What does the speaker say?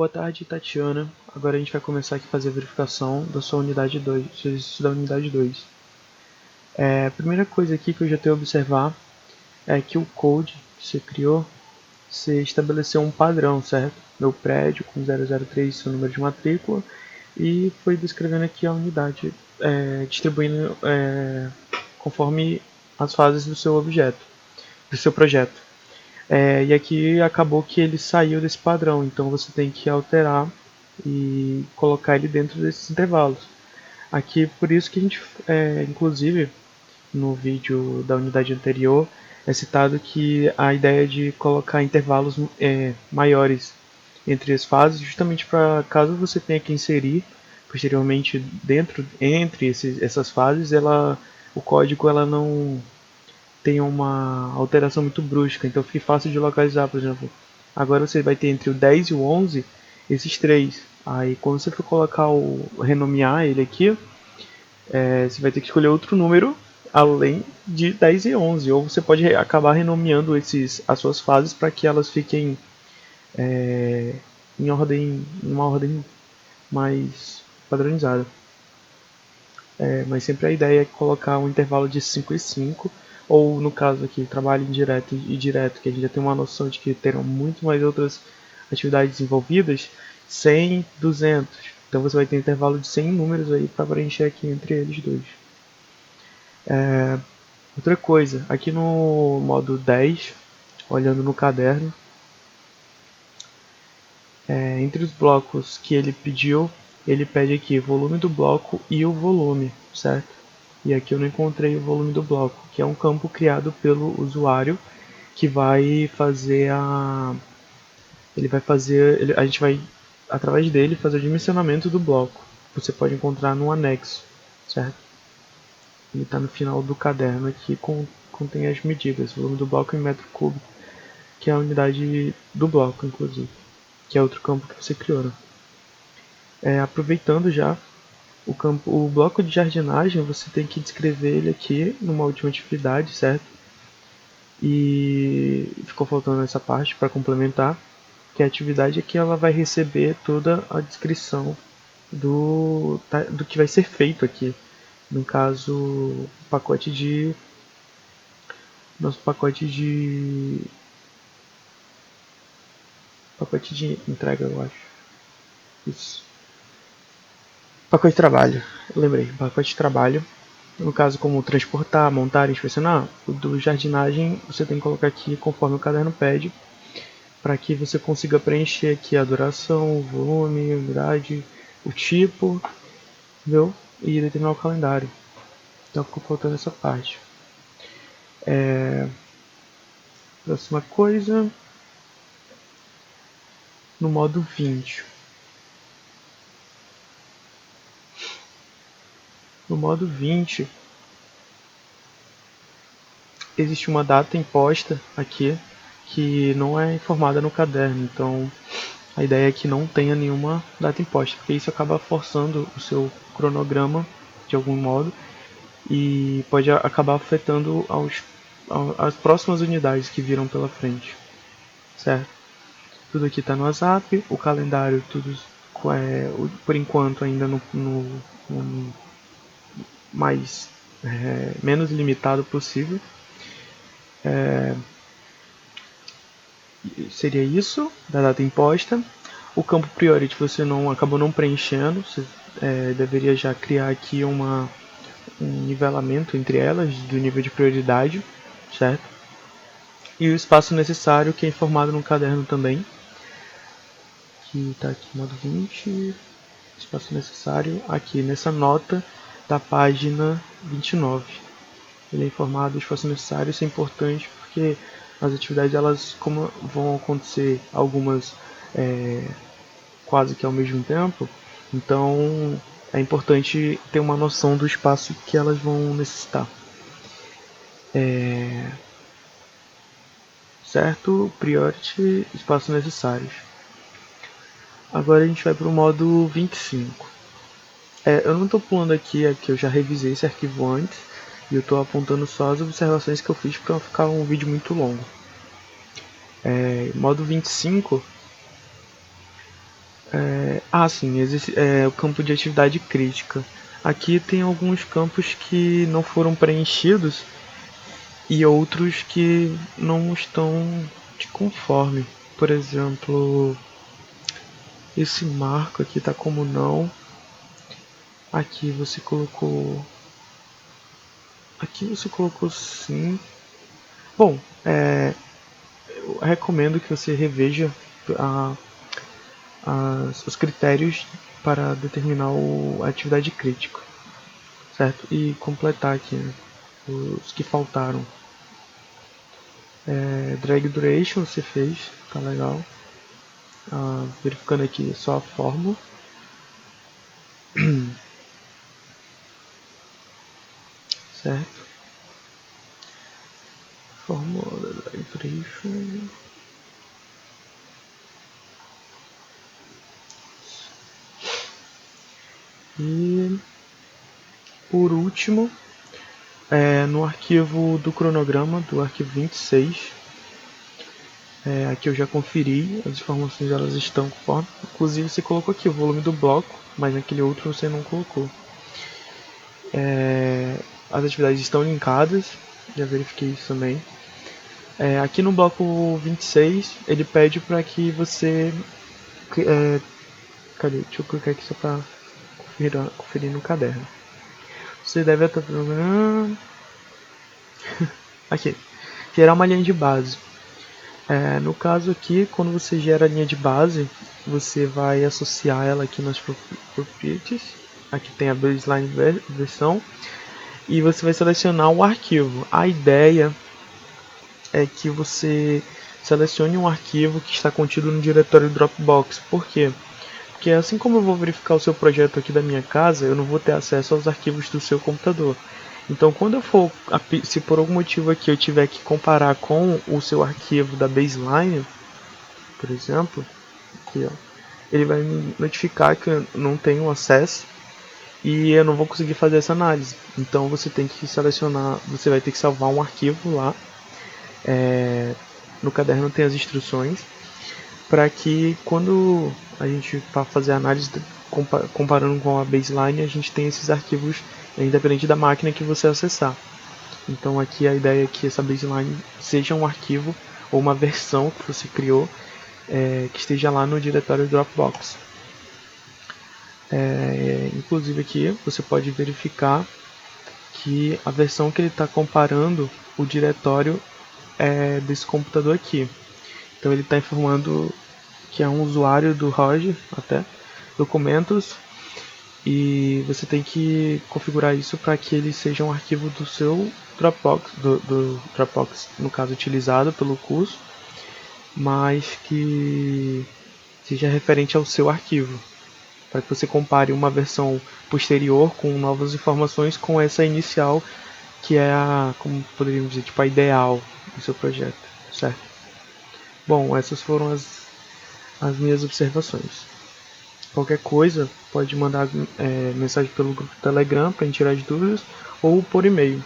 Boa tarde, Tatiana. Agora a gente vai começar aqui a fazer a verificação da sua unidade 2, do seu exercício da unidade 2. A primeira coisa aqui que eu já tenho a observar é que o code que você criou, você estabeleceu um padrão, certo? Meu prédio com 003 seu número de matrícula e foi descrevendo aqui a unidade, distribuindo conforme as fases do seu objeto, do seu projeto. E aqui acabou que ele saiu desse padrão, então você tem que alterar e colocar ele dentro desses intervalos. Aqui, por isso que a gente, inclusive, no vídeo da unidade anterior, é citado que a ideia de colocar intervalos maiores entre as fases, justamente para caso você tenha que inserir posteriormente entre essas fases, o código ela não tem uma alteração muito brusca, então fica fácil de localizar, por exemplo. Agora você vai ter entre o 10 e o 11 esses três. Aí quando você for colocar renomear ele aqui, você vai ter que escolher outro número além de 10 e 11. Ou você pode acabar renomeando as suas fases para que elas fiquem em uma ordem mais padronizada. Mas sempre a ideia é colocar um intervalo de 5 e 5, ou no caso aqui, trabalho indireto e direto, que a gente já tem uma noção de que terão muito mais outras atividades envolvidas, 100, 200. Então você vai ter um intervalo de 100 números aí para preencher aqui entre eles dois. Outra coisa, aqui no modo 10, olhando no caderno, entre os blocos que ele pediu, ele pede aqui volume do bloco e o volume, certo? E aqui eu não encontrei o volume do bloco, que é um campo criado pelo usuário que vai fazer a gente vai através dele fazer o dimensionamento do bloco. Você pode encontrar no anexo, certo? Ele está no final do caderno aqui, contém as medidas, o volume do bloco em metro cúbico, que é a unidade do bloco, inclusive, que é outro campo que você criou, né? Aproveitando já o bloco de jardinagem, você tem que descrever ele aqui numa última atividade, certo? E ficou faltando essa parte para complementar, que a atividade aqui ela vai receber toda a descrição do que vai ser feito aqui. No caso, nosso pacote de entrega, eu acho. Isso. Pacote de trabalho. Eu lembrei, pacote de trabalho. No caso, como transportar, montar, inspecionar, o do jardinagem você tem que colocar aqui conforme o caderno pede, para que você consiga preencher aqui a duração, o volume, a unidade, o tipo, entendeu? E determinar o calendário. Então ficou faltando essa parte. Próxima coisa, no modo 20. No modo 20, existe uma data imposta aqui que não é informada no caderno, então a ideia é que não tenha nenhuma data imposta, porque isso acaba forçando o seu cronograma de algum modo e pode acabar afetando as próximas unidades que viram pela frente, certo? Tudo aqui está no WhatsApp, o calendário tudo por enquanto ainda no mais menos limitado possível. Seria isso da data imposta. O campo priority você acabou não preenchendo, você deveria já criar aqui um nivelamento entre elas do nível de prioridade, certo? E o espaço necessário que é informado no caderno também, que está aqui modo 20, espaço necessário aqui nessa nota da página 29. Ele é informado do espaço necessário, isso é importante porque as atividades, elas como vão acontecer algumas quase que ao mesmo tempo, então é importante ter uma noção do espaço que elas vão necessitar. Certo? Priority, espaços necessários. Agora a gente vai para o modo 25. Eu não estou pulando aqui, é que eu já revisei esse arquivo antes e eu estou apontando só as observações que eu fiz para não ficar um vídeo muito longo. Modo 25, Sim, existe o campo de atividade crítica. Aqui tem alguns campos que não foram preenchidos e outros que não estão de conforme. Por exemplo, esse marco aqui está como não. Aqui você colocou. Aqui você colocou sim. Bom, eu recomendo que você reveja a, os critérios para determinar a atividade crítica, certo? E completar aqui, né, os que faltaram. Drag duration você fez, tá legal. Verificando aqui só a fórmula. Certo? Fórmula da drag duration. E por último, no arquivo do cronograma, do arquivo 26, aqui eu já conferi, as informações elas estão conforme. Inclusive você colocou aqui o volume do bloco, mas naquele outro você não colocou. As atividades estão linkadas, já verifiquei isso também. Aqui no bloco 26, ele pede para que você... cadê? Deixa eu clicar aqui só para conferir no caderno. Você deve estar... Aqui, gerar uma linha de base. No caso aqui, quando você gera a linha de base, você vai associar ela aqui nas properties. Aqui tem a baseline versão. E você vai selecionar o arquivo. A ideia é que você selecione um arquivo que está contido no diretório Dropbox. Por quê? Porque assim como eu vou verificar o seu projeto aqui da minha casa, eu não vou ter acesso aos arquivos do seu computador. Então, quando eu for, se por algum motivo aqui eu tiver que comparar com o seu arquivo da baseline, por exemplo, aqui, ó, ele vai me notificar que eu não tenho acesso e eu não vou conseguir fazer essa análise. Então, você tem que selecionar, você vai ter que salvar um arquivo lá. No caderno tem as instruções para que quando a gente for fazer a análise comparando com a baseline, a gente tem esses arquivos independente da máquina que você acessar. Então aqui a ideia é que essa baseline seja um arquivo ou uma versão que você criou que esteja lá no diretório Dropbox. Inclusive aqui você pode verificar que a versão que ele está comparando o diretório é desse computador aqui. Então ele está informando que é um usuário do Roger, até documentos, e você tem que configurar isso para que ele seja um arquivo do seu Dropbox, do Dropbox, no caso utilizado pelo curso, mas que seja referente ao seu arquivo, para que você compare uma versão posterior com novas informações com essa inicial, que é a, como poderíamos dizer, tipo a ideal do seu projeto, certo? Bom, essas foram as minhas observações. Qualquer coisa, pode mandar mensagem pelo grupo do Telegram para tirar as dúvidas ou por e-mail.